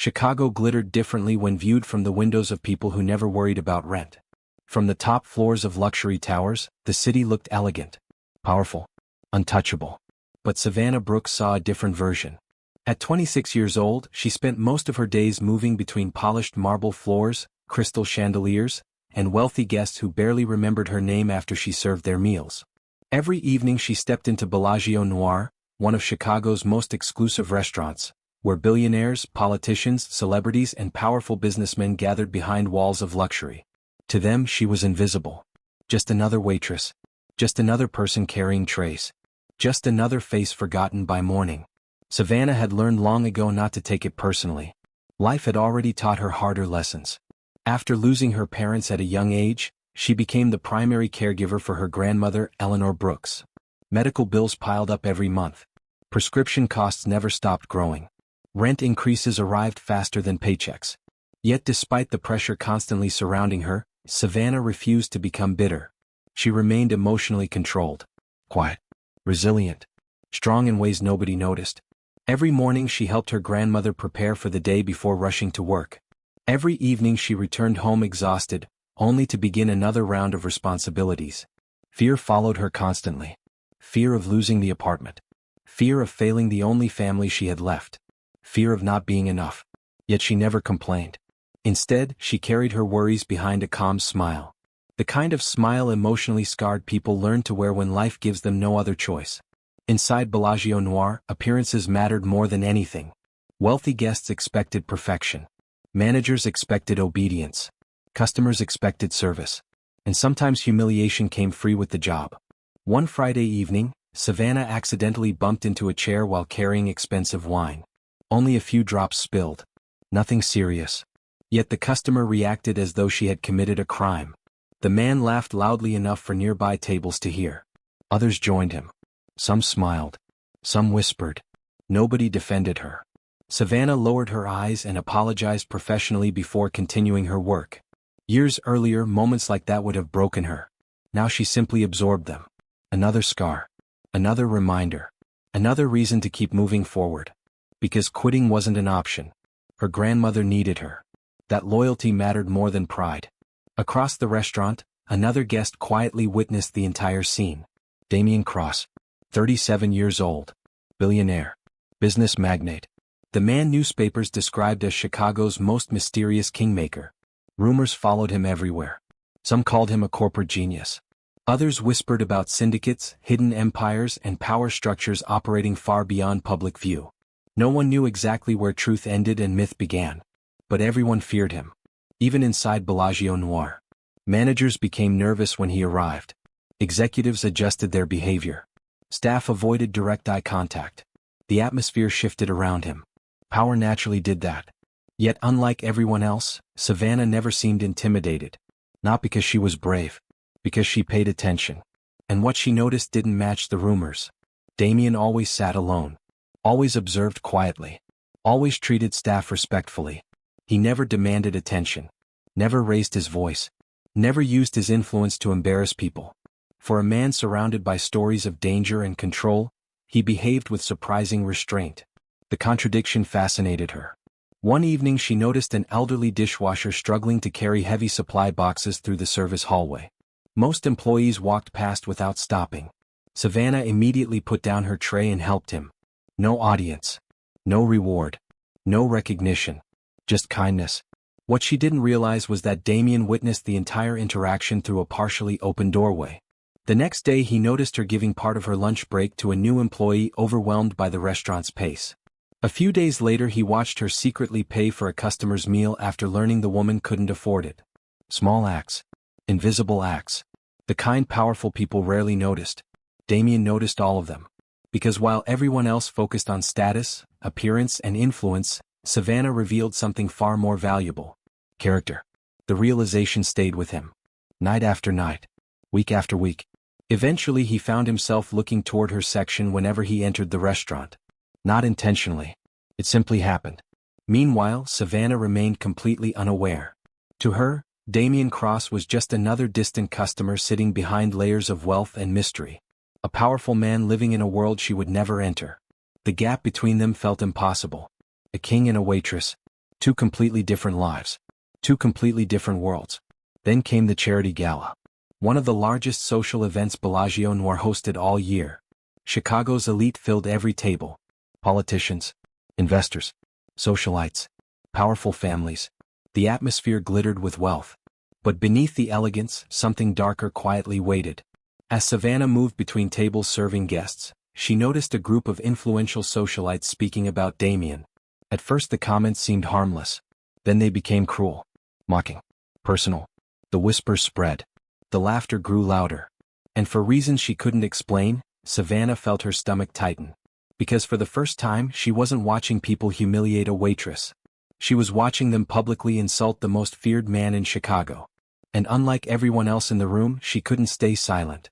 Chicago glittered differently when viewed from the windows of people who never worried about rent. From the top floors of luxury towers, the city looked elegant, powerful, untouchable. But Savannah Brooks saw a different version. At 26 years old, she spent most of her days moving between polished marble floors, crystal chandeliers, and wealthy guests who barely remembered her name after she served their meals. Every evening she stepped into Bellagio Noir, one of Chicago's most exclusive restaurants, where billionaires, politicians, celebrities, and powerful businessmen gathered behind walls of luxury. To them, she was invisible. Just another waitress. Just another person carrying trays. Just another face forgotten by morning. Savannah had learned long ago not to take it personally. Life had already taught her harder lessons. After losing her parents at a young age, she became the primary caregiver for her grandmother, Eleanor Brooks. Medical bills piled up every month. Prescription costs never stopped growing. Rent increases arrived faster than paychecks. Yet despite the pressure constantly surrounding her, Savannah refused to become bitter. She remained emotionally controlled, quiet, resilient, strong in ways nobody noticed. Every morning she helped her grandmother prepare for the day before rushing to work. Every evening she returned home exhausted, only to begin another round of responsibilities. Fear followed her constantly. Fear of losing the apartment. Fear of failing the only family she had left. Fear of not being enough. Yet she never complained. Instead, she carried her worries behind a calm smile. The kind of smile emotionally scarred people learn to wear when life gives them no other choice. Inside Bellagio Noir, appearances mattered more than anything. Wealthy guests expected perfection. Managers expected obedience. Customers expected service. And sometimes humiliation came free with the job. One Friday evening, Savannah accidentally bumped into a chair while carrying expensive wine. Only a few drops spilled. Nothing serious. Yet the customer reacted as though she had committed a crime. The man laughed loudly enough for nearby tables to hear. Others joined him. Some smiled. Some whispered. Nobody defended her. Savannah lowered her eyes and apologized professionally before continuing her work. Years earlier, moments like that would have broken her. Now she simply absorbed them. Another scar. Another reminder. Another reason to keep moving forward. Because quitting wasn't an option. Her grandmother needed her. That loyalty mattered more than pride. Across the restaurant, another guest quietly witnessed the entire scene. Damien Cross, 37 years old. Billionaire. Business magnate. The man newspapers described as Chicago's most mysterious kingmaker. Rumors followed him everywhere. Some called him a corporate genius. Others whispered about syndicates, hidden empires, and power structures operating far beyond public view. No one knew exactly where truth ended and myth began. But everyone feared him. Even inside Bellagio Noir. Managers became nervous when he arrived. Executives adjusted their behavior. Staff avoided direct eye contact. The atmosphere shifted around him. Power naturally did that. Yet unlike everyone else, Savannah never seemed intimidated. Not because she was brave. Because she paid attention. And what she noticed didn't match the rumors. Damien always sat alone. Always observed quietly. Always treated staff respectfully. He never demanded attention. Never raised his voice. Never used his influence to embarrass people. For a man surrounded by stories of danger and control, he behaved with surprising restraint. The contradiction fascinated her. One evening she noticed an elderly dishwasher struggling to carry heavy supply boxes through the service hallway. Most employees walked past without stopping. Savannah immediately put down her tray and helped him. No audience. No reward. No recognition. Just kindness. What she didn't realize was that Damien witnessed the entire interaction through a partially open doorway. The next day he noticed her giving part of her lunch break to a new employee overwhelmed by the restaurant's pace. A few days later he watched her secretly pay for a customer's meal after learning the woman couldn't afford it. Small acts. Invisible acts. The kind powerful people rarely noticed. Damien noticed all of them. Because while everyone else focused on status, appearance, and influence, Savannah revealed something far more valuable. Character. The realization stayed with him. Night after night. Week after week. Eventually he found himself looking toward her section whenever he entered the restaurant. Not intentionally. It simply happened. Meanwhile, Savannah remained completely unaware. To her, Damien Cross was just another distant customer sitting behind layers of wealth and mystery. A powerful man living in a world she would never enter. The gap between them felt impossible. A king and a waitress. Two completely different lives. Two completely different worlds. Then came the charity gala. One of the largest social events Bellagio Noir hosted all year. Chicago's elite filled every table. Politicians, investors, socialites, powerful families. The atmosphere glittered with wealth. But beneath the elegance, something darker quietly waited. As Savannah moved between tables serving guests, she noticed a group of influential socialites speaking about Damien. At first the comments seemed harmless. Then they became cruel, mocking, personal. The whispers spread. The laughter grew louder. And for reasons she couldn't explain, Savannah felt her stomach tighten. Because for the first time she wasn't watching people humiliate a waitress. She was watching them publicly insult the most feared man in Chicago. And unlike everyone else in the room, she couldn't stay silent.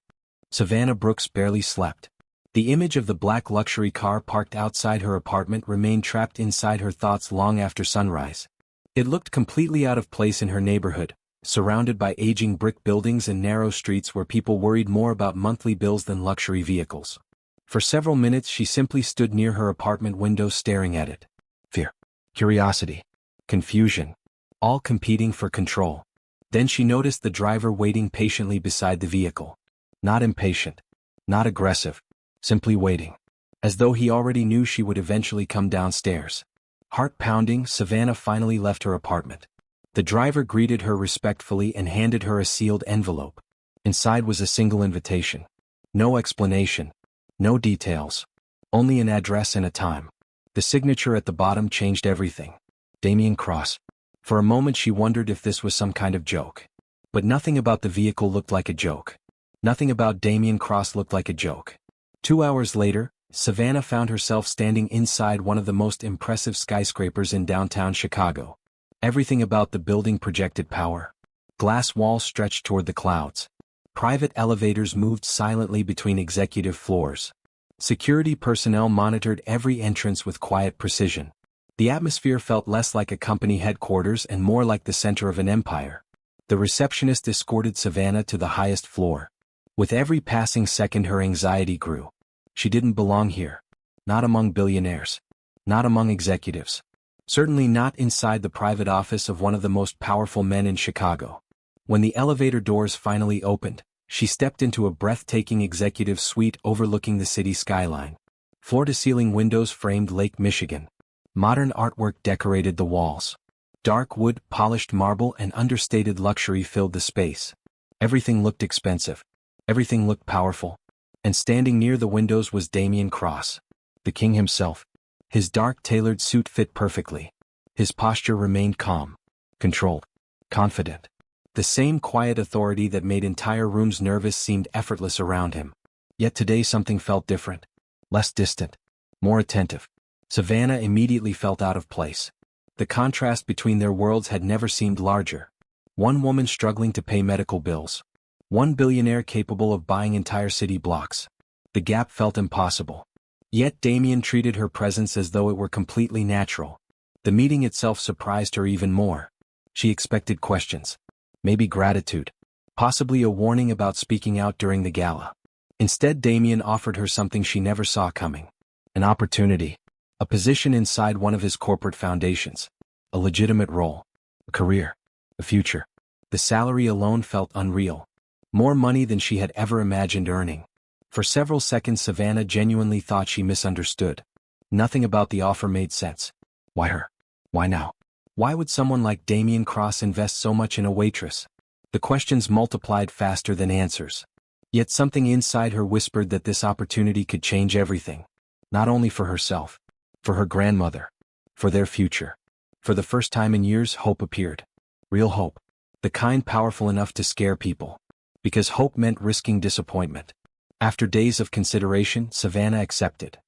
Savannah Brooks barely slept. The image of the black luxury car parked outside her apartment remained trapped inside her thoughts long after sunrise. It looked completely out of place in her neighborhood, surrounded by aging brick buildings and narrow streets where people worried more about monthly bills than luxury vehicles. For several minutes she simply stood near her apartment window staring at it. Fear, curiosity, confusion, all competing for control. Then she noticed the driver waiting patiently beside the vehicle. Not impatient, not aggressive, simply waiting. As though he already knew she would eventually come downstairs. Heart pounding, Savannah finally left her apartment. The driver greeted her respectfully and handed her a sealed envelope. Inside was a single invitation. No explanation. No details. Only an address and a time. The signature at the bottom changed everything. Damien Cross. For a moment she wondered if this was some kind of joke. But nothing about the vehicle looked like a joke. Nothing about Damien Cross looked like a joke. 2 hours later, Savannah found herself standing inside one of the most impressive skyscrapers in downtown Chicago. Everything about the building projected power. Glass walls stretched toward the clouds. Private elevators moved silently between executive floors. Security personnel monitored every entrance with quiet precision. The atmosphere felt less like a company headquarters and more like the center of an empire. The receptionist escorted Savannah to the highest floor. With every passing second her anxiety grew. She didn't belong here. Not among billionaires. Not among executives. Certainly not inside the private office of one of the most powerful men in Chicago. When the elevator doors finally opened, she stepped into a breathtaking executive suite overlooking the city skyline. Floor-to-ceiling windows framed Lake Michigan. Modern artwork decorated the walls. Dark wood, polished marble, and understated luxury filled the space. Everything looked expensive. Everything looked powerful. And standing near the windows was Damien Cross, the king himself. His dark tailored suit fit perfectly. His posture remained calm, controlled, confident. The same quiet authority that made entire rooms nervous seemed effortless around him. Yet today something felt different. Less distant. More attentive. Savannah immediately felt out of place. The contrast between their worlds had never seemed larger. One woman struggling to pay medical bills. One billionaire capable of buying entire city blocks. The gap felt impossible. Yet Damien treated her presence as though it were completely natural. The meeting itself surprised her even more. She expected questions. Maybe gratitude. Possibly a warning about speaking out during the gala. Instead Damien offered her something she never saw coming. An opportunity. A position inside one of his corporate foundations. A legitimate role. A career. A future. The salary alone felt unreal. More money than she had ever imagined earning. For several seconds Savannah genuinely thought she misunderstood. Nothing about the offer made sense. Why her? Why now? Why would someone like Damien Cross invest so much in a waitress? The questions multiplied faster than answers. Yet something inside her whispered that this opportunity could change everything. Not only for herself. For her grandmother. For their future. For the first time in years hope appeared. Real hope. The kind powerful enough to scare people. Because hope meant risking disappointment. After days of consideration, Savannah accepted.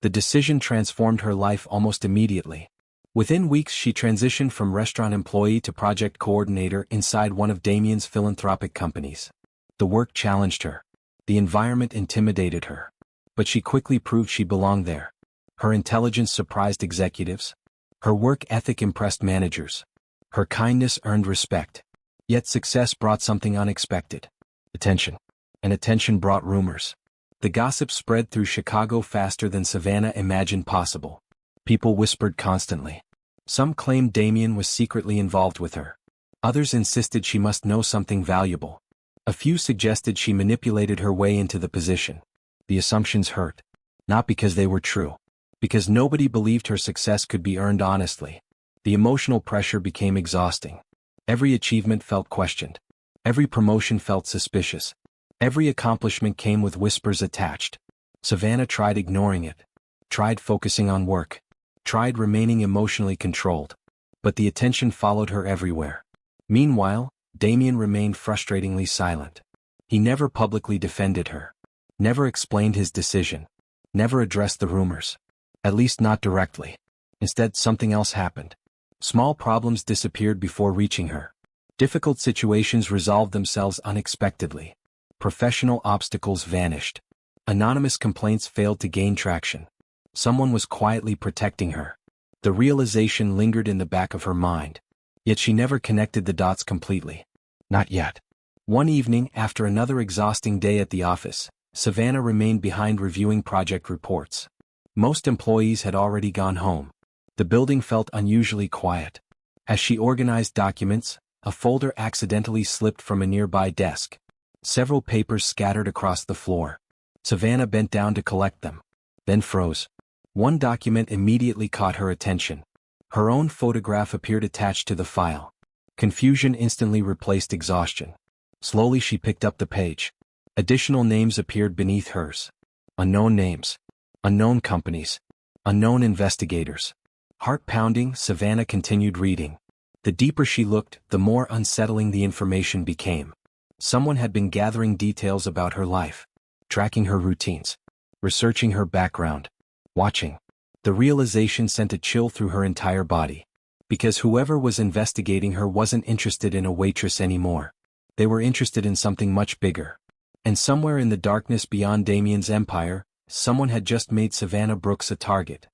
The decision transformed her life almost immediately. Within weeks she transitioned from restaurant employee to project coordinator inside one of Damien's philanthropic companies. The work challenged her. The environment intimidated her. But she quickly proved she belonged there. Her intelligence surprised executives. Her work ethic impressed managers. Her kindness earned respect. Yet success brought something unexpected. Attention. And attention brought rumors. The gossip spread through Chicago faster than Savannah imagined possible. People whispered constantly. Some claimed Damien was secretly involved with her. Others insisted she must know something valuable. A few suggested she manipulated her way into the position. The assumptions hurt. Not because they were true. Because nobody believed her success could be earned honestly. The emotional pressure became exhausting. Every achievement felt questioned. Every promotion felt suspicious. Every accomplishment came with whispers attached. Savannah tried ignoring it. Tried focusing on work. Tried remaining emotionally controlled. But the attention followed her everywhere. Meanwhile, Damien remained frustratingly silent. He never publicly defended her. Never explained his decision. Never addressed the rumors. At least not directly. Instead, something else happened. Small problems disappeared before reaching her. Difficult situations resolved themselves unexpectedly. Professional obstacles vanished. Anonymous complaints failed to gain traction. Someone was quietly protecting her. The realization lingered in the back of her mind. Yet she never connected the dots completely. Not yet. One evening, after another exhausting day at the office, Savannah remained behind reviewing project reports. Most employees had already gone home. The building felt unusually quiet. As she organized documents, a folder accidentally slipped from a nearby desk. Several papers scattered across the floor. Savannah bent down to collect them. Then froze. One document immediately caught her attention. Her own photograph appeared attached to the file. Confusion instantly replaced exhaustion. Slowly she picked up the page. Additional names appeared beneath hers. Unknown names. Unknown companies. Unknown investigators. Heart-pounding, Savannah continued reading. The deeper she looked, the more unsettling the information became. Someone had been gathering details about her life. Tracking her routines. Researching her background. Watching. The realization sent a chill through her entire body. Because whoever was investigating her wasn't interested in a waitress anymore. They were interested in something much bigger. And somewhere in the darkness beyond Damien's empire, someone had just made Savannah Brooks a target.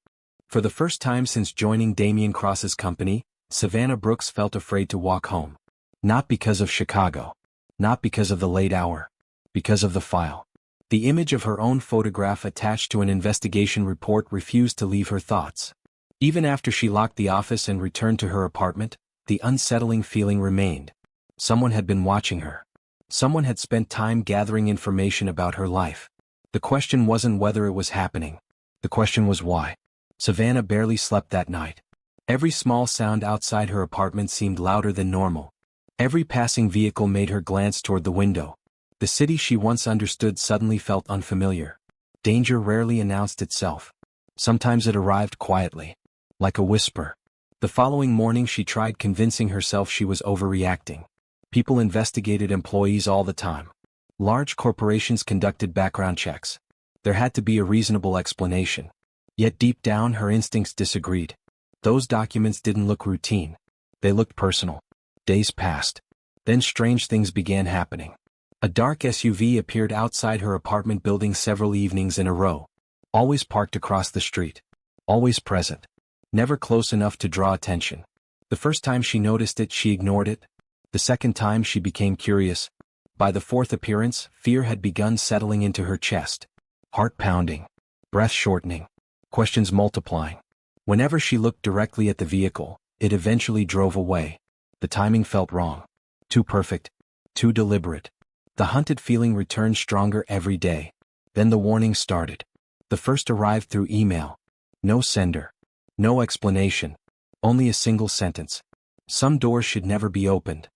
For the first time since joining Damien Cross's company, Savannah Brooks felt afraid to walk home. Not because of Chicago. Not because of the late hour. Because of the file. The image of her own photograph attached to an investigation report refused to leave her thoughts. Even after she locked the office and returned to her apartment, the unsettling feeling remained. Someone had been watching her. Someone had spent time gathering information about her life. The question wasn't whether it was happening. The question was why. Savannah barely slept that night. Every small sound outside her apartment seemed louder than normal. Every passing vehicle made her glance toward the window. The city she once understood suddenly felt unfamiliar. Danger rarely announced itself. Sometimes it arrived quietly. Like a whisper. The following morning she tried convincing herself she was overreacting. People investigated employees all the time. Large corporations conducted background checks. There had to be a reasonable explanation. Yet deep down her instincts disagreed. Those documents didn't look routine. They looked personal. Days passed. Then strange things began happening. A dark SUV appeared outside her apartment building several evenings in a row. Always parked across the street. Always present. Never close enough to draw attention. The first time she noticed it, she ignored it. The second time she became curious. By the fourth appearance, fear had begun settling into her chest. Heart pounding. Breath shortening. Questions multiplying. Whenever she looked directly at the vehicle, it eventually drove away. The timing felt wrong. Too perfect. Too deliberate. The hunted feeling returned stronger every day. Then the warning started. The first arrived through email. No sender. No explanation. Only a single sentence. Some doors should never be opened.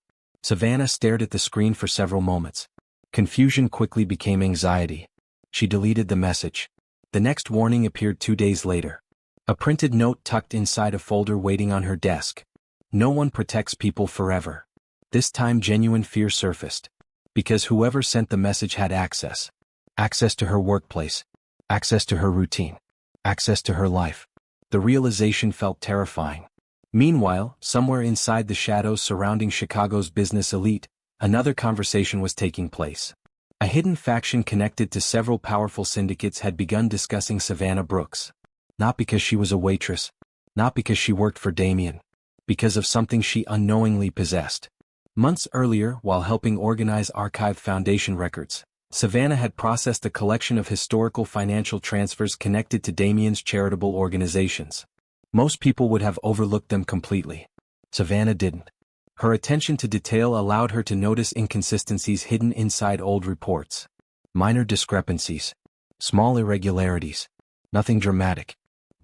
Savannah stared at the screen for several moments. Confusion quickly became anxiety. She deleted the message. The next warning appeared 2 days later. A printed note tucked inside a folder waiting on her desk. No one protects people forever. This time genuine fear surfaced. Because whoever sent the message had access. Access to her workplace. Access to her routine. Access to her life. The realization felt terrifying. Meanwhile, somewhere inside the shadows surrounding Chicago's business elite, another conversation was taking place. A hidden faction connected to several powerful syndicates had begun discussing Savannah Brooks. Not because she was a waitress. Not because she worked for Damien. Because of something she unknowingly possessed. Months earlier, while helping organize archived Foundation records, Savannah had processed a collection of historical financial transfers connected to Damien's charitable organizations. Most people would have overlooked them completely. Savannah didn't. Her attention to detail allowed her to notice inconsistencies hidden inside old reports. Minor discrepancies. Small irregularities. Nothing dramatic.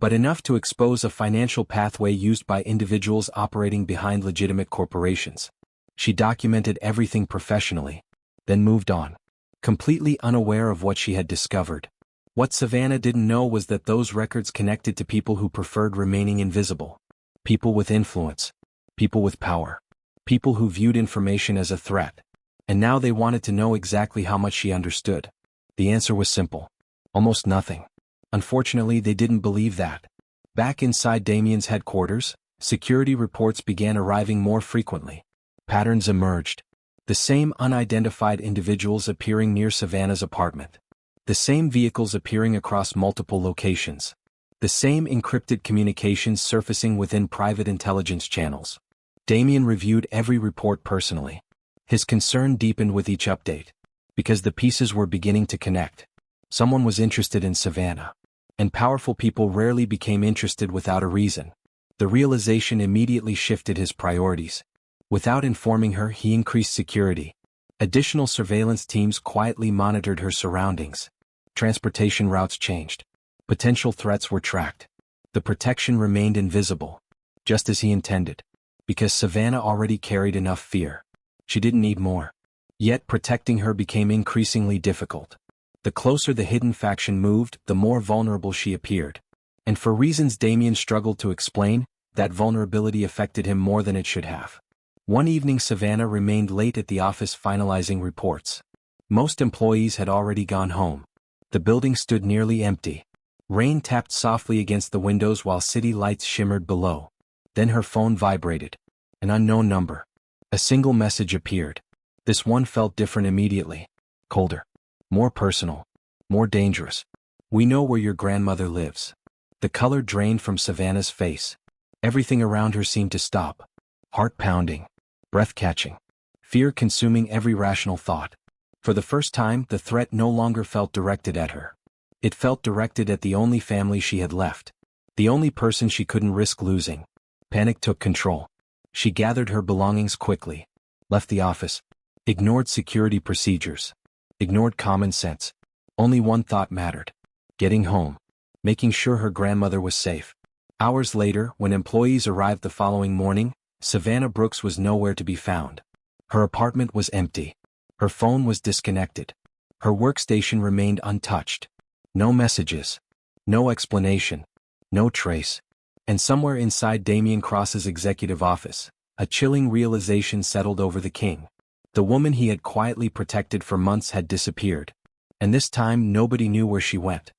But enough to expose a financial pathway used by individuals operating behind legitimate corporations. She documented everything professionally, then moved on, completely unaware of what she had discovered. What Savannah didn't know was that those records connected to people who preferred remaining invisible. People with influence. People with power. People who viewed information as a threat. And now they wanted to know exactly how much she understood. The answer was simple. Almost nothing. Unfortunately, they didn't believe that. Back inside Damien's headquarters, security reports began arriving more frequently. Patterns emerged. The same unidentified individuals appearing near Savannah's apartment. The same vehicles appearing across multiple locations. The same encrypted communications surfacing within private intelligence channels. Damien reviewed every report personally. His concern deepened with each update. Because the pieces were beginning to connect. Someone was interested in Savannah. And powerful people rarely became interested without a reason. The realization immediately shifted his priorities. Without informing her, he increased security. Additional surveillance teams quietly monitored her surroundings. Transportation routes changed. Potential threats were tracked. The protection remained invisible. Just as he intended. Because Savannah already carried enough fear. She didn't need more. Yet protecting her became increasingly difficult. The closer the hidden faction moved, the more vulnerable she appeared. And for reasons Damien struggled to explain, that vulnerability affected him more than it should have. One evening Savannah remained late at the office finalizing reports. Most employees had already gone home. The building stood nearly empty. Rain tapped softly against the windows while city lights shimmered below. Then her phone vibrated. An unknown number. A single message appeared. This one felt different immediately. Colder. More personal. More dangerous. We know where your grandmother lives. The color drained from Savannah's face. Everything around her seemed to stop. Heart pounding. Breath catching. Fear consuming every rational thought. For the first time, the threat no longer felt directed at her. It felt directed at the only family she had left. The only person she couldn't risk losing. Panic took control. She gathered her belongings quickly. Left the office. Ignored security procedures. Ignored common sense. Only one thought mattered. Getting home. Making sure her grandmother was safe. Hours later, when employees arrived the following morning, Savannah Brooks was nowhere to be found. Her apartment was empty. Her phone was disconnected. Her workstation remained untouched. No messages. No explanation. No trace. And somewhere inside Damien Cross's executive office, a chilling realization settled over the king. The woman he had quietly protected for months had disappeared. And this time nobody knew where she went.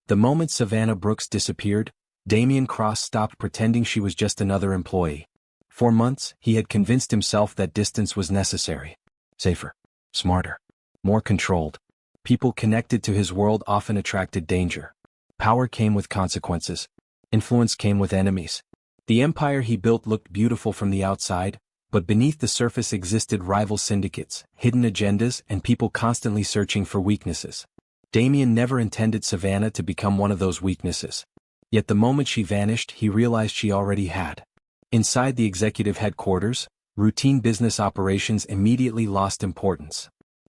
The moment Savannah Brooks disappeared, Damien Cross stopped pretending she was just another employee. For months, he had convinced himself that distance was necessary. Safer. Smarter. More controlled. People connected to his world often attracted danger. Power came with consequences. Influence came with enemies. The empire he built looked beautiful from the outside, but beneath the surface existed rival syndicates, hidden agendas, and people constantly searching for weaknesses. Damien never intended Savannah to become one of those weaknesses. Yet the moment she vanished, he realized she already had. Inside the executive headquarters, routine business operations immediately lost importance.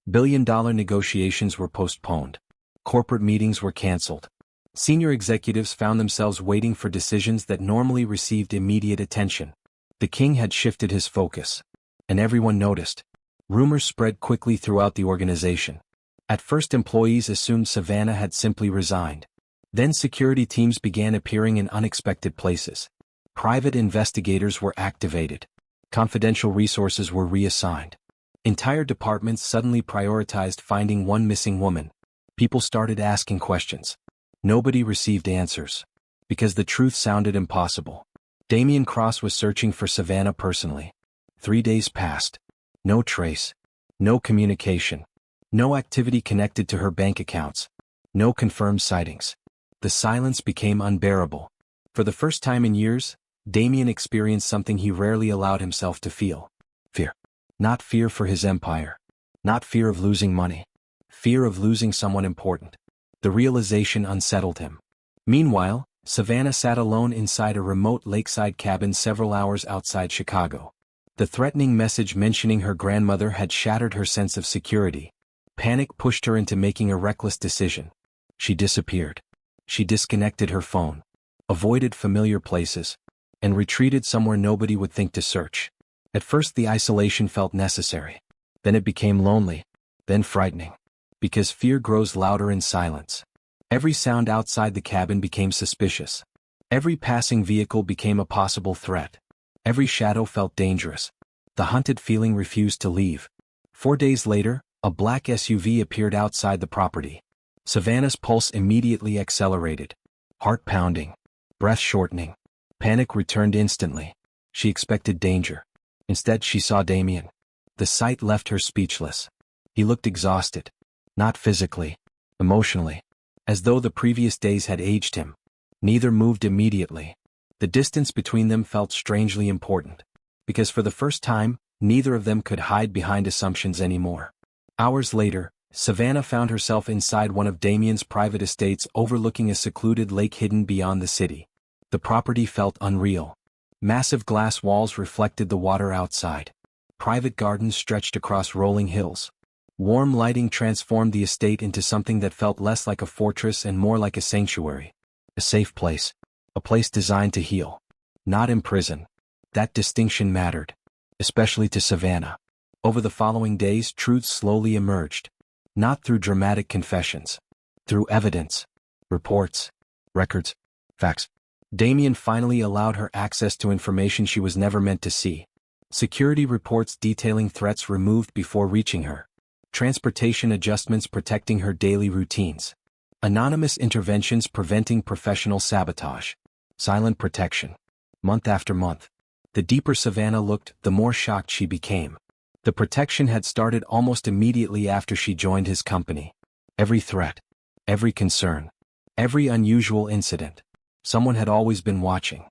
Billion-dollar negotiations were postponed. Corporate meetings were canceled. Senior executives found themselves waiting for decisions that normally received immediate attention. The king had shifted his focus. And everyone noticed. Rumors spread quickly throughout the organization. At first employees assumed Savannah had simply resigned. Then security teams began appearing in unexpected places. Private investigators were activated. Confidential resources were reassigned. Entire departments suddenly prioritized finding one missing woman. People started asking questions. Nobody received answers. Because the truth sounded impossible. Damien Cross was searching for Savannah personally. 3 days passed. No trace. No communication. No activity connected to her bank accounts. No confirmed sightings. The silence became unbearable. For the first time in years, Damien experienced something he rarely allowed himself to feel. Fear. Not fear for his empire. Not fear of losing money. Fear of losing someone important. The realization unsettled him. Meanwhile, Savannah sat alone inside a remote lakeside cabin several hours outside Chicago. The threatening message mentioning her grandmother had shattered her sense of security. Panic pushed her into making a reckless decision. She disappeared. She disconnected her phone, avoided familiar places, and retreated somewhere nobody would think to search. At first the isolation felt necessary. Then it became lonely, then frightening. Because fear grows louder in silence. Every sound outside the cabin became suspicious. Every passing vehicle became a possible threat. Every shadow felt dangerous. The hunted feeling refused to leave. 4 days later, a black SUV appeared outside the property. Savannah's pulse immediately accelerated. Heart pounding. Breath shortening. Panic returned instantly. She expected danger. Instead she saw Damien. The sight left her speechless. He looked exhausted. Not physically. Emotionally. As though the previous days had aged him. Neither moved immediately. The distance between them felt strangely important. Because for the first time, neither of them could hide behind assumptions anymore. Hours later, Savannah found herself inside one of Damien's private estates overlooking a secluded lake hidden beyond the city. The property felt unreal. Massive glass walls reflected the water outside. Private gardens stretched across rolling hills. Warm lighting transformed the estate into something that felt less like a fortress and more like a sanctuary. A safe place. A place designed to heal. Not imprison. That distinction mattered. Especially to Savannah. Over the following days, truths slowly emerged. Not through dramatic confessions. Through evidence. Reports. Records. Facts. Damien finally allowed her access to information she was never meant to see. Security reports detailing threats removed before reaching her. Transportation adjustments protecting her daily routines. Anonymous interventions preventing professional sabotage. Silent protection. Month after month. The deeper Savannah looked, the more shocked she became. The protection had started almost immediately after she joined his company. Every threat. Every concern. Every unusual incident. Someone had always been watching.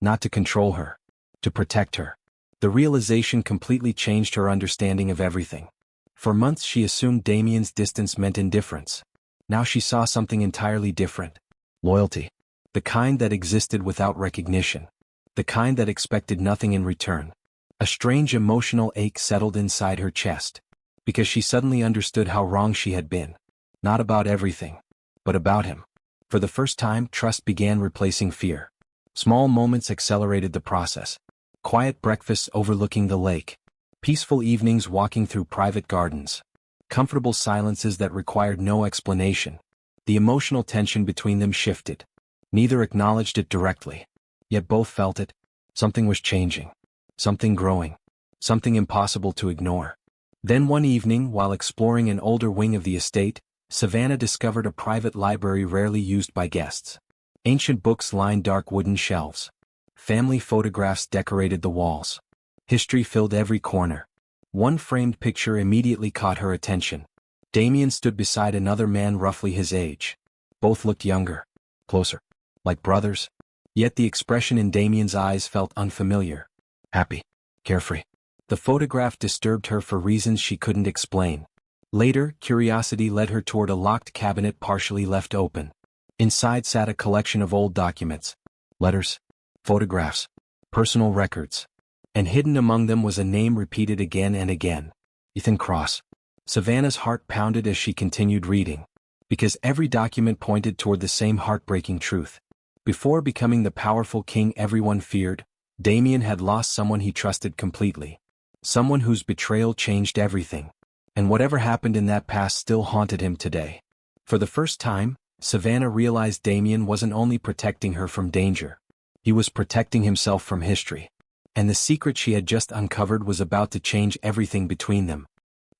Not to control her. To protect her. The realization completely changed her understanding of everything. For months she assumed Damien's distance meant indifference. Now she saw something entirely different. Loyalty. The kind that existed without recognition. The kind that expected nothing in return. A strange emotional ache settled inside her chest. Because she suddenly understood how wrong she had been. Not about everything. But about him. For the first time, trust began replacing fear. Small moments accelerated the process. Quiet breakfasts overlooking the lake. Peaceful evenings walking through private gardens. Comfortable silences that required no explanation. The emotional tension between them shifted. Neither acknowledged it directly. Yet both felt it. Something was changing. Something growing. Something impossible to ignore. Then one evening, while exploring an older wing of the estate, Savannah discovered a private library rarely used by guests. Ancient books lined dark wooden shelves. Family photographs decorated the walls. History filled every corner. One framed picture immediately caught her attention. Damien stood beside another man roughly his age. Both looked younger. Closer. Like brothers. Yet the expression in Damien's eyes felt unfamiliar. Happy. Carefree. The photograph disturbed her for reasons she couldn't explain. Later, curiosity led her toward a locked cabinet partially left open. Inside sat a collection of old documents. Letters. Photographs. Personal records. And hidden among them was a name repeated again and again. Ethan Cross. Savannah's heart pounded as she continued reading. Because every document pointed toward the same heartbreaking truth. Before becoming the powerful king everyone feared, Damien had lost someone he trusted completely. Someone whose betrayal changed everything. And whatever happened in that past still haunted him today. For the first time, Savannah realized Damien wasn't only protecting her from danger. He was protecting himself from history. And the secret she had just uncovered was about to change everything between them.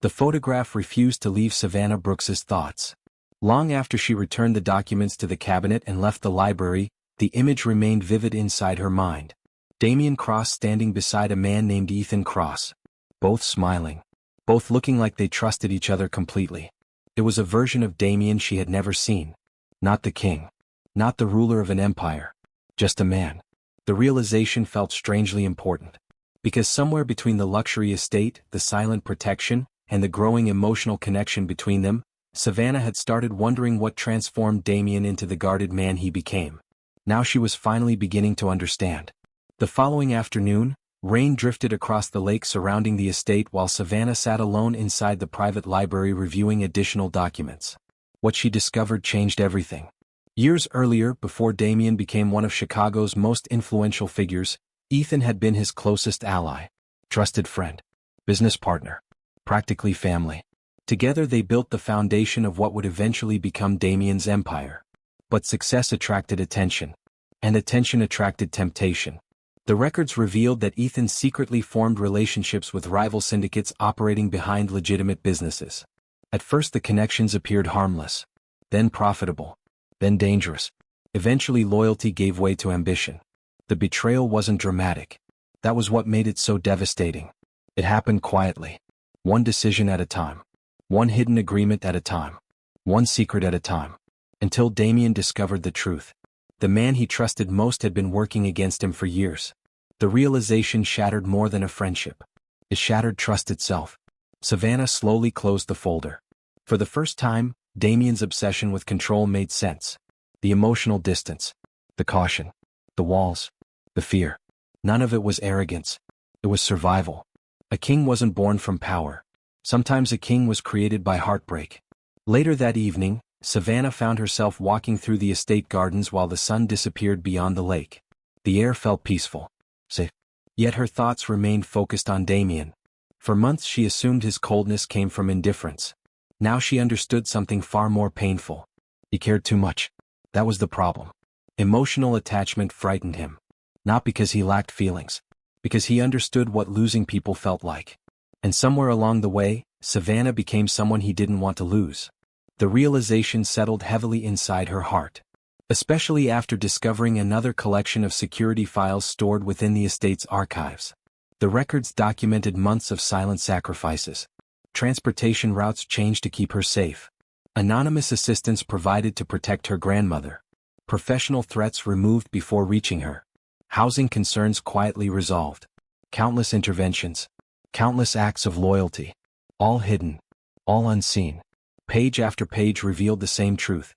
The photograph refused to leave Savannah Brooks's thoughts. Long after she returned the documents to the cabinet and left the library, the image remained vivid inside her mind. Damien Cross standing beside a man named Ethan Cross. Both smiling. Both looking like they trusted each other completely. It was a version of Damien she had never seen. Not the king. Not the ruler of an empire. Just a man. The realization felt strangely important. Because somewhere between the luxury estate, the silent protection, and the growing emotional connection between them, Savannah had started wondering what transformed Damien into the guarded man he became. Now she was finally beginning to understand. The following afternoon, rain drifted across the lake surrounding the estate while Savannah sat alone inside the private library reviewing additional documents. What she discovered changed everything. Years earlier, before Damien became one of Chicago's most influential figures, Ethan had been his closest ally, trusted friend, business partner, practically family. Together they built the foundation of what would eventually become Damien's empire. But success attracted attention, and attention attracted temptation. The records revealed that Ethan secretly formed relationships with rival syndicates operating behind legitimate businesses. At first the connections appeared harmless, then profitable, then dangerous. Eventually loyalty gave way to ambition. The betrayal wasn't dramatic. That was what made it so devastating. It happened quietly. One decision at a time. One hidden agreement at a time. One secret at a time. Until Damien discovered the truth. The man he trusted most had been working against him for years. The realization shattered more than a friendship. It shattered trust itself. Savannah slowly closed the folder. For the first time, Damien's obsession with control made sense. The emotional distance. The caution. The walls. The fear. None of it was arrogance. It was survival. A king wasn't born from power. Sometimes a king was created by heartbreak. Later that evening, Savannah found herself walking through the estate gardens while the sun disappeared beyond the lake. The air felt peaceful, safe. Yet her thoughts remained focused on Damien. For months she assumed his coldness came from indifference. Now she understood something far more painful. He cared too much. That was the problem. Emotional attachment frightened him. Not because he lacked feelings. Because he understood what losing people felt like. And somewhere along the way, Savannah became someone he didn't want to lose. The realization settled heavily inside her heart. Especially after discovering another collection of security files stored within the estate's archives. The records documented months of silent sacrifices. Transportation routes changed to keep her safe. Anonymous assistance provided to protect her grandmother. Professional threats removed before reaching her. Housing concerns quietly resolved. Countless interventions. Countless acts of loyalty. All hidden. All unseen. Page after page revealed the same truth.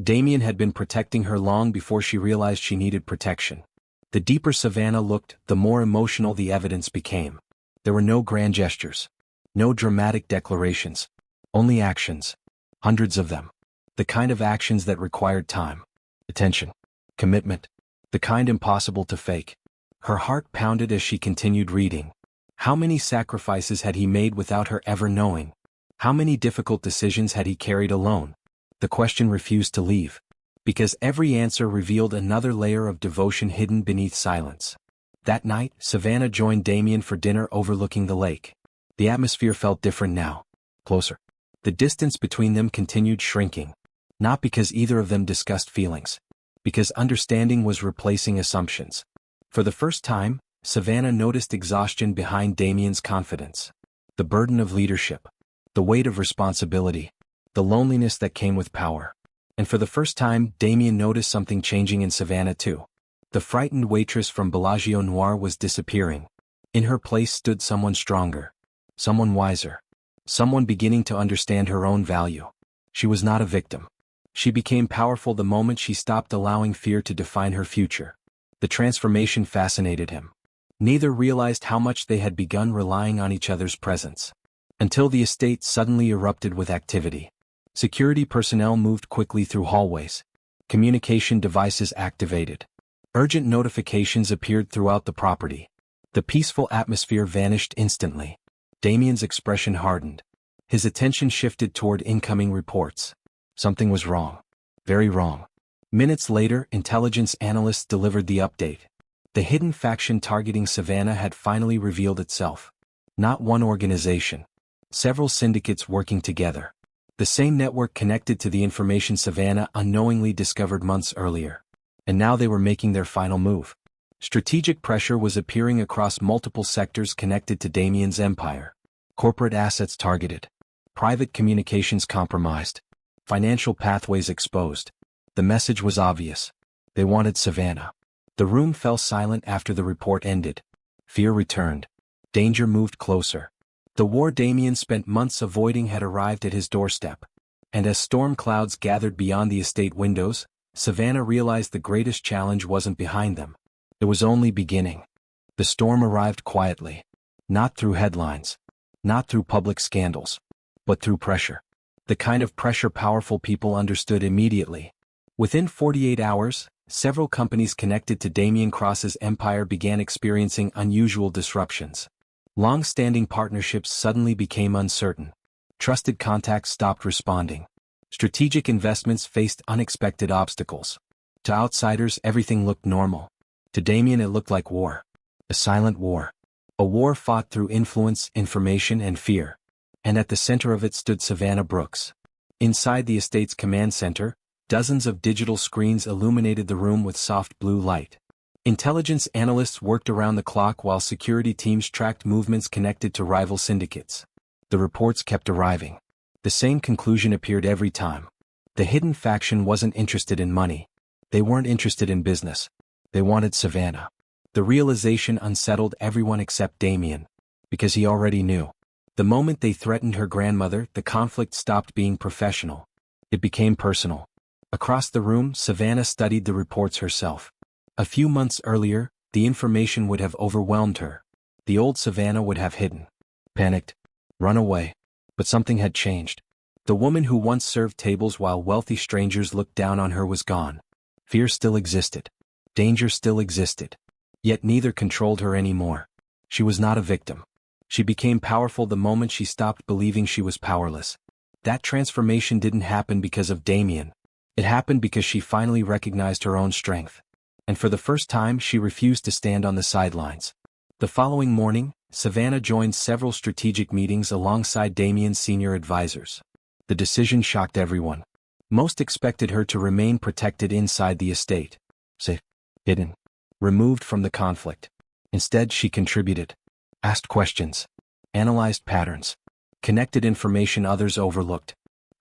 Damien had been protecting her long before she realized she needed protection. The deeper Savannah looked, the more emotional the evidence became. There were no grand gestures. No dramatic declarations. Only actions. Hundreds of them. The kind of actions that required time. Attention. Commitment. The kind impossible to fake. Her heart pounded as she continued reading. How many sacrifices had he made without her ever knowing? How many difficult decisions had he carried alone? The question refused to leave. Because every answer revealed another layer of devotion hidden beneath silence. That night, Savannah joined Damien for dinner overlooking the lake. The atmosphere felt different now. Closer. The distance between them continued shrinking. Not because either of them discussed feelings. Because understanding was replacing assumptions. For the first time, Savannah noticed exhaustion behind Damien's confidence. The burden of leadership. The weight of responsibility. The loneliness that came with power. And for the first time, Damien noticed something changing in Savannah too. The frightened waitress from Bellagio Noir was disappearing. In her place stood someone stronger. Someone wiser. Someone beginning to understand her own value. She was not a victim. She became powerful the moment she stopped allowing fear to define her future. The transformation fascinated him. Neither realized how much they had begun relying on each other's presence. Until the estate suddenly erupted with activity. Security personnel moved quickly through hallways. Communication devices activated. Urgent notifications appeared throughout the property. The peaceful atmosphere vanished instantly. Damien's expression hardened. His attention shifted toward incoming reports. Something was wrong. Very wrong. Minutes later, intelligence analysts delivered the update. The hidden faction targeting Savannah had finally revealed itself. Not one organization. Several syndicates working together. The same network connected to the information Savannah unknowingly discovered months earlier. And now they were making their final move. Strategic pressure was appearing across multiple sectors connected to Damien's empire. Corporate assets targeted. Private communications compromised. Financial pathways exposed. The message was obvious. They wanted Savannah. The room fell silent after the report ended. Fear returned. Danger moved closer. The war Damien spent months avoiding had arrived at his doorstep. And as storm clouds gathered beyond the estate windows, Savannah realized the greatest challenge wasn't behind them. It was only beginning. The storm arrived quietly. Not through headlines. Not through public scandals. But through pressure. The kind of pressure powerful people understood immediately. Within 48 hours, several companies connected to Damien Cross's empire began experiencing unusual disruptions. Long-standing partnerships suddenly became uncertain. Trusted contacts stopped responding. Strategic investments faced unexpected obstacles. To outsiders, everything looked normal. To Damien, it looked like war. A silent war. A war fought through influence, information, and fear. And at the center of it stood Savannah Brooks. Inside the estate's command center, dozens of digital screens illuminated the room with soft blue light. Intelligence analysts worked around the clock while security teams tracked movements connected to rival syndicates. The reports kept arriving. The same conclusion appeared every time. The hidden faction wasn't interested in money. They weren't interested in business. They wanted Savannah. The realization unsettled everyone except Damien. Because he already knew. The moment they threatened her grandmother, the conflict stopped being professional. It became personal. Across the room, Savannah studied the reports herself. A few months earlier, the information would have overwhelmed her. The old Savannah would have hidden. Panicked. Run away. But something had changed. The woman who once served tables while wealthy strangers looked down on her was gone. Fear still existed. Danger still existed. Yet neither controlled her anymore. She was not a victim. She became powerful the moment she stopped believing she was powerless. That transformation didn't happen because of Damien. It happened because she finally recognized her own strength. And for the first time, she refused to stand on the sidelines. The following morning, Savannah joined several strategic meetings alongside Damien's senior advisors. The decision shocked everyone. Most expected her to remain protected inside the estate. Safe. Hidden. Removed from the conflict. Instead, she contributed. Asked questions. Analyzed patterns. Connected information others overlooked.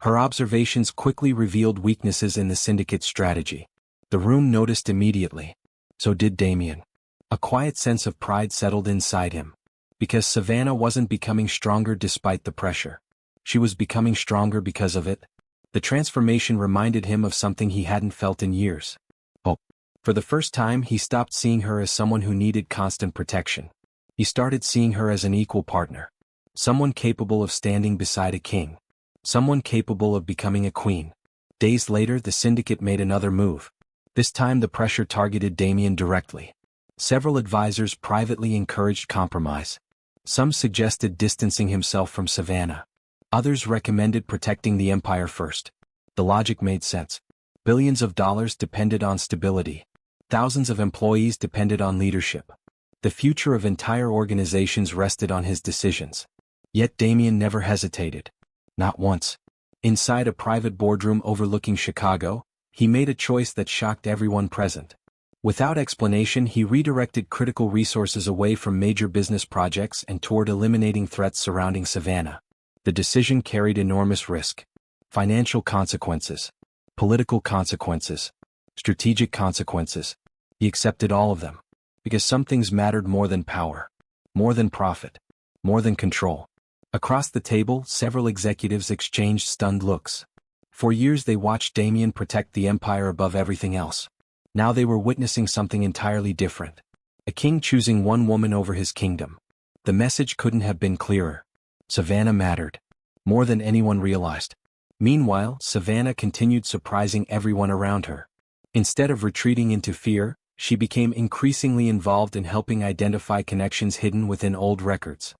Her observations quickly revealed weaknesses in the syndicate's strategy. The room noticed immediately. So did Damien. A quiet sense of pride settled inside him. Because Savannah wasn't becoming stronger despite the pressure. She was becoming stronger because of it. The transformation reminded him of something he hadn't felt in years. Hope. For the first time, he stopped seeing her as someone who needed constant protection. He started seeing her as an equal partner. Someone capable of standing beside a king. Someone capable of becoming a queen. Days later, the syndicate made another move. This time the pressure targeted Damien directly. Several advisors privately encouraged compromise. Some suggested distancing himself from Savannah. Others recommended protecting the empire first. The logic made sense. Billions of dollars depended on stability. Thousands of employees depended on leadership. The future of entire organizations rested on his decisions. Yet Damien never hesitated. Not once. Inside a private boardroom overlooking Chicago, he made a choice that shocked everyone present. Without explanation, he redirected critical resources away from major business projects and toward eliminating threats surrounding Savannah. The decision carried enormous risk. Financial consequences. Political consequences. Strategic consequences. He accepted all of them. Because some things mattered more than power. More than profit. More than control. Across the table, several executives exchanged stunned looks. For years they watched Damien protect the empire above everything else. Now they were witnessing something entirely different. A king choosing one woman over his kingdom. The message couldn't have been clearer. Savannah mattered. More than anyone realized. Meanwhile, Savannah continued surprising everyone around her. Instead of retreating into fear, she became increasingly involved in helping identify connections hidden within old records.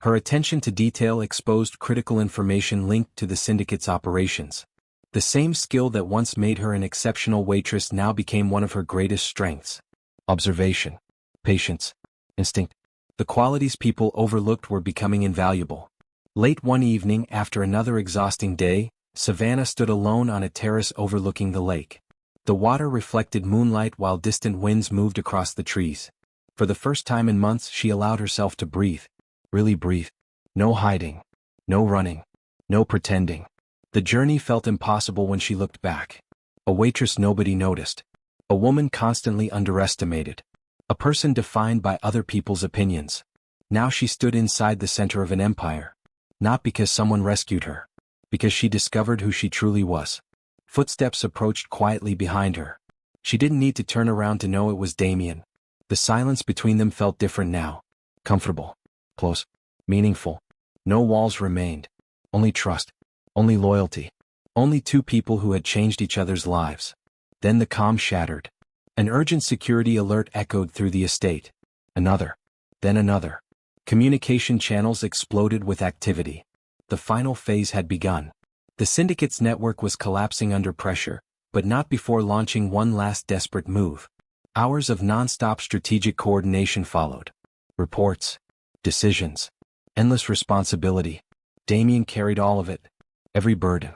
Her attention to detail exposed critical information linked to the syndicate's operations. The same skill that once made her an exceptional waitress now became one of her greatest strengths. Observation. Patience. Instinct. The qualities people overlooked were becoming invaluable. Late one evening, after another exhausting day, Savannah stood alone on a terrace overlooking the lake. The water reflected moonlight while distant winds moved across the trees. For the first time in months, she allowed herself to breathe. Really breathe. No hiding. No running. No pretending. The journey felt impossible when she looked back. A waitress nobody noticed. A woman constantly underestimated. A person defined by other people's opinions. Now she stood inside the center of an empire. Not because someone rescued her. Because she discovered who she truly was. Footsteps approached quietly behind her. She didn't need to turn around to know it was Damien. The silence between them felt different now. Comfortable. Close. Meaningful. No walls remained. Only trust. Only loyalty. Only two people who had changed each other's lives. Then the calm shattered. An urgent security alert echoed through the estate. Another. Then another. Communication channels exploded with activity. The final phase had begun. The syndicate's network was collapsing under pressure, but not before launching one last desperate move. Hours of non-stop strategic coordination followed. Reports. Decisions. Endless responsibility. Damien carried all of it. Every burden.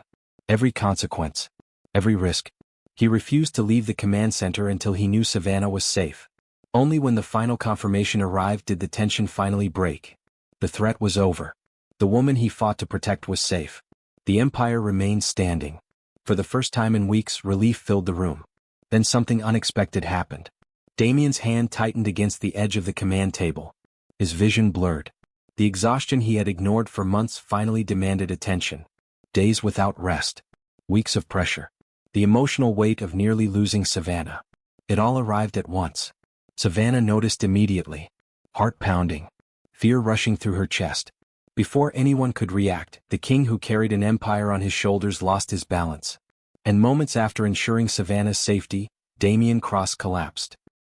Every consequence. Every risk. He refused to leave the command center until he knew Savannah was safe. Only when the final confirmation arrived did the tension finally break. The threat was over. The woman he fought to protect was safe. The empire remained standing. For the first time in weeks, relief filled the room. Then something unexpected happened. Damien's hand tightened against the edge of the command table. His vision blurred. The exhaustion he had ignored for months finally demanded attention. Days without rest. Weeks of pressure. The emotional weight of nearly losing Savannah. It all arrived at once. Savannah noticed immediately. Heart pounding. Fear rushing through her chest. Before anyone could react, the king who carried an empire on his shoulders lost his balance. And moments after ensuring Savannah's safety, Damien Cross collapsed.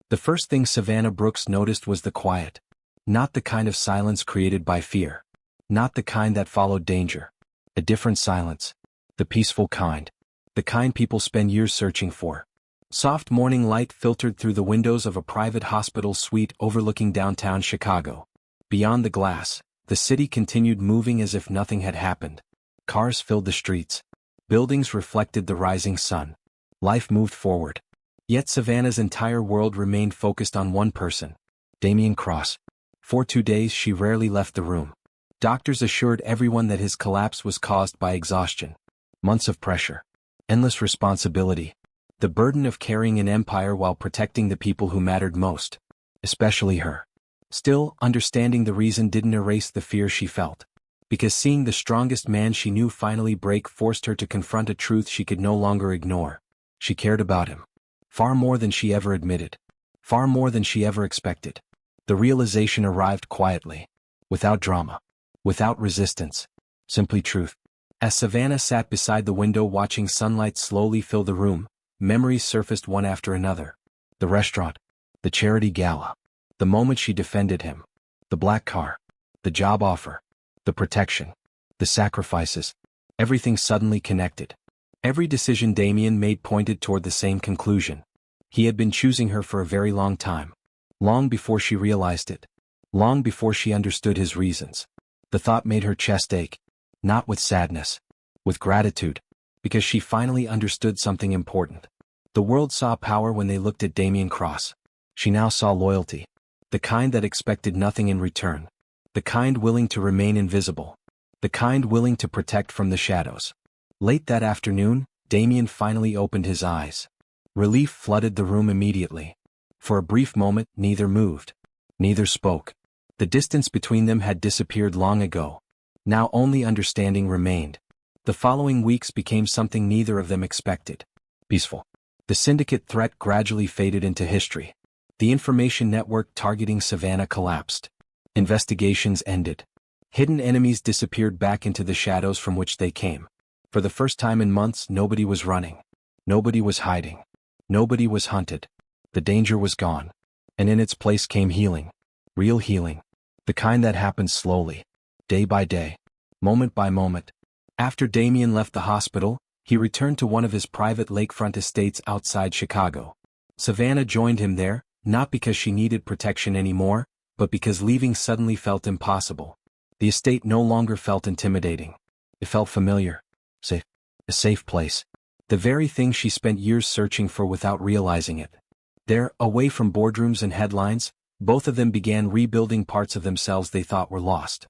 The first thing Savannah Brooks noticed was the quiet. Not the kind of silence created by fear. Not the kind that followed danger. A different silence. The peaceful kind. The kind people spend years searching for. Soft morning light filtered through the windows of a private hospital suite overlooking downtown Chicago. Beyond the glass, the city continued moving as if nothing had happened. Cars filled the streets. Buildings reflected the rising sun. Life moved forward. Yet Savannah's entire world remained focused on one person. Damien Cross. For 2 days she rarely left the room. Doctors assured everyone that his collapse was caused by exhaustion. Months of pressure. Endless responsibility. The burden of carrying an empire while protecting the people who mattered most. Especially her. Still, understanding the reason didn't erase the fear she felt. Because seeing the strongest man she knew finally break forced her to confront a truth she could no longer ignore. She cared about him. Far more than she ever admitted. Far more than she ever expected. The realization arrived quietly. Without drama. Without resistance. Simply truth. As Savannah sat beside the window watching sunlight slowly fill the room, memories surfaced one after another. The restaurant. The charity gala. The moment she defended him. The black car. The job offer. The protection. The sacrifices. Everything suddenly connected. Every decision Damien made pointed toward the same conclusion. He had been choosing her for a very long time. Long before she realized it. Long before she understood his reasons. The thought made her chest ache. Not with sadness. With gratitude. Because she finally understood something important. The world saw power when they looked at Damien Cross. She now saw loyalty. The kind that expected nothing in return. The kind willing to remain invisible. The kind willing to protect from the shadows. Late that afternoon, Damien finally opened his eyes. Relief flooded the room immediately. For a brief moment, neither moved. Neither spoke. The distance between them had disappeared long ago. Now only understanding remained. The following weeks became something neither of them expected. Peaceful. The syndicate threat gradually faded into history. The information network targeting Savannah collapsed. Investigations ended. Hidden enemies disappeared back into the shadows from which they came. For the first time in months, nobody was running. Nobody was hiding. Nobody was hunted. The danger was gone. And in its place came healing. Real healing. The kind that happened slowly. Day by day. Moment by moment. After Damien left the hospital, he returned to one of his private lakefront estates outside Chicago. Savannah joined him there, not because she needed protection anymore, but because leaving suddenly felt impossible. The estate no longer felt intimidating. It felt familiar. Safe. A safe place. The very thing she spent years searching for without realizing it. There, away from boardrooms and headlines, both of them began rebuilding parts of themselves they thought were lost.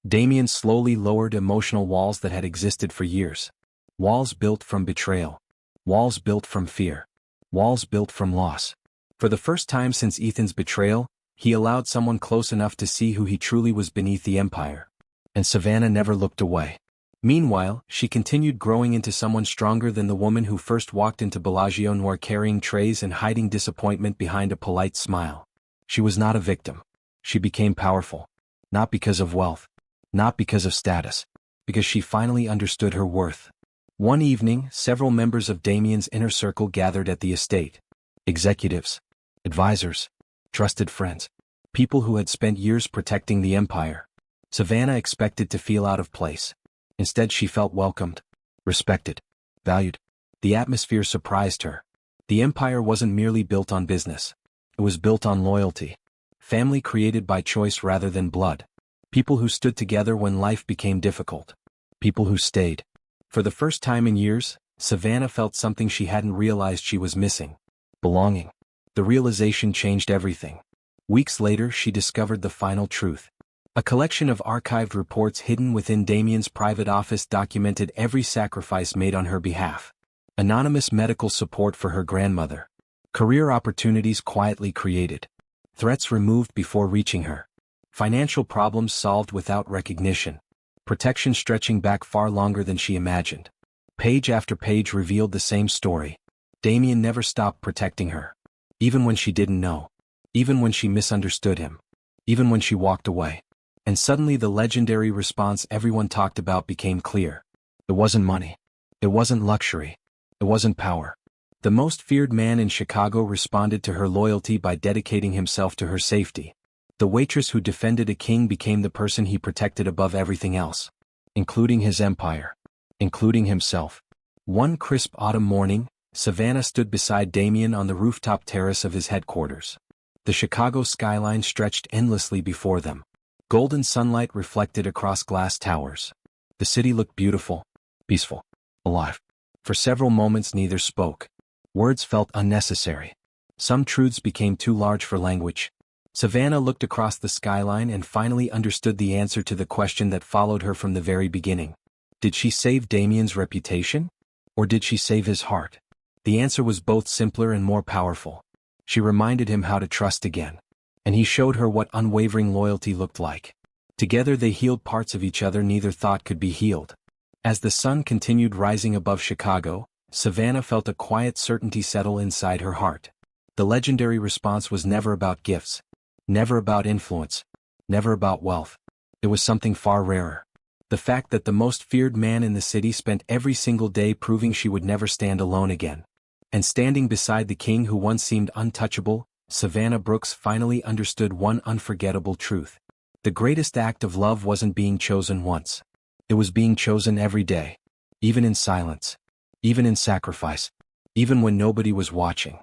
Damien slowly lowered emotional walls that had existed for years. Walls built from betrayal. Walls built from fear. Walls built from loss. For the first time since Ethan's betrayal, he allowed someone close enough to see who he truly was beneath the empire. And Savannah never looked away. Meanwhile, she continued growing into someone stronger than the woman who first walked into Bellagio Noir carrying trays and hiding disappointment behind a polite smile. She was not a victim. She became powerful. Not because of wealth. Not because of status. Because she finally understood her worth. One evening, several members of Damien's inner circle gathered at the estate. Executives, advisors, trusted friends, people who had spent years protecting the empire. Savannah expected to feel out of place. Instead, she felt welcomed, respected, valued. The atmosphere surprised her. The empire wasn't merely built on business. It was built on loyalty. Family created by choice rather than blood. People who stood together when life became difficult. People who stayed. For the first time in years, Savannah felt something she hadn't realized she was missing. Belonging. The realization changed everything. Weeks later, she discovered the final truth. A collection of archived reports hidden within Damien's private office documented every sacrifice made on her behalf. Anonymous medical support for her grandmother. Career opportunities quietly created. Threats removed before reaching her. Financial problems solved without recognition. Protection stretching back far longer than she imagined. Page after page revealed the same story. Damien never stopped protecting her. Even when she didn't know. Even when she misunderstood him. Even when she walked away. And suddenly the legendary response everyone talked about became clear. It wasn't money. It wasn't luxury. It wasn't power. The most feared man in Chicago responded to her loyalty by dedicating himself to her safety. The waitress who defended a king became the person he protected above everything else. Including his empire. Including himself. One crisp autumn morning, Savannah stood beside Damien on the rooftop terrace of his headquarters. The Chicago skyline stretched endlessly before them. Golden sunlight reflected across glass towers. The city looked beautiful, peaceful, alive. For several moments neither spoke. Words felt unnecessary. Some truths became too large for language. Savannah looked across the skyline and finally understood the answer to the question that followed her from the very beginning. Did she save Damien's reputation? Or did she save his heart? The answer was both simpler and more powerful. She reminded him how to trust again. And he showed her what unwavering loyalty looked like. Together they healed parts of each other neither thought could be healed. As the sun continued rising above Chicago, Savannah felt a quiet certainty settle inside her heart. The legendary response was never about gifts. Never about influence. Never about wealth. It was something far rarer. The fact that the most feared man in the city spent every single day proving she would never stand alone again. And standing beside the king who once seemed untouchable, Savannah Brooks finally understood one unforgettable truth. The greatest act of love wasn't being chosen once. It was being chosen every day. Even in silence. Even in sacrifice. Even when nobody was watching.